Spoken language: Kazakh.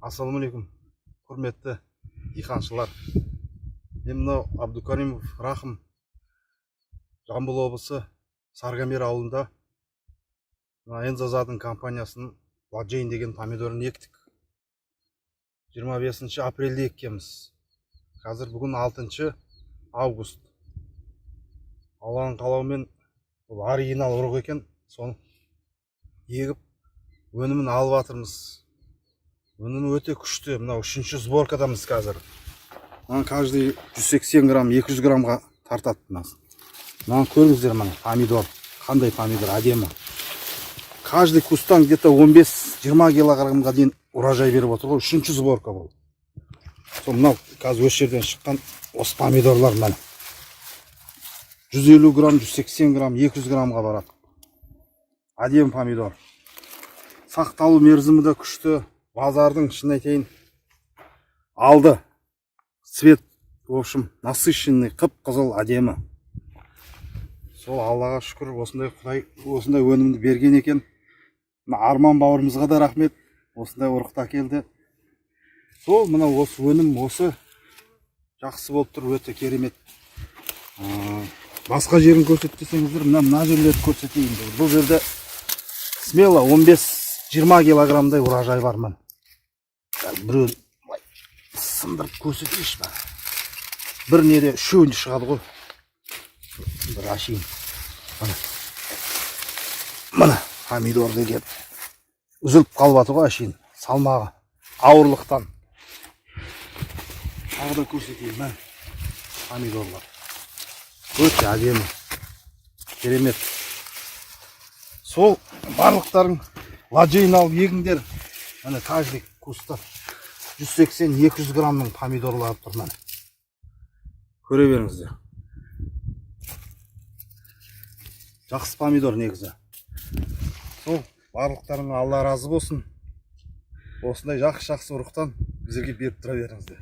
Ассалаумағалейкум, құрметті диқаншылар. Мен мынау Абдукаримов Рахым, Жамбыл облысы Саргамер ауылында Энзазадың компаниясының Ладжейн деген помидорын ектік. 25 апрельде еккенбіз. Қазір бүгін 6 август. Алланың қалауымен бұл оригинал ұрық екен. Соны егіп өнімін алып жатырмыз. Өнімі өте күшті. Мынау 3-ші сборкадамыз қазір. Каждый 180 грамм, 200 граммға тартады. Мынаны көріңіздер, мына помидор. Қандай помидор, әдемі. Каждый кустан где-то 15-20 килограммға дейін урожай беріп отыр ғой. 3-ші сборка бұл. Сол мынау қазір осы жерден шыққан осы помидорлар мына. 150 грамм, 180 грамм, 200 граммға барады. Әдемі помидор. Сақталу мерзімі де күшті. Базардың шын айтайын алды. Цвет, в общем, насыщенный, қып-қызыл, әдемі. Сол Аллаға шүкір, осындай өнімді берген екен. Арман бауырымызға да рахмет. Осындай ұрықты әкелді. Сол мына осы өнім осы жақсы болып тұр, өте керемет. Басқа жерін көрсетсеңіздер, мына жерлерді көрсетейін. Бұл жерде смело 15-20 килограммдай урожай бар. Біреу сындырып көрсетейінші бар. Бір неде үшеуінде шығады ғой. Бір ашайын. Мына помидор деген үзіліп қалып ғой ашайын. Салмағы ауырлықтан. Тағы да көрсетейін. Помидорлар. Өте әдемі. Керемет. Сол барлықтарың Ладжейн алып егіңдер. Міне каждый куста 180-200 граммның помидорлары тұр. Көре беріңіздер. Жақсы помидор негізі. Сол барлықтарың Алла разы болсын. Осындай жақсы ұрықтан бізге беріп тұра беріңіздер.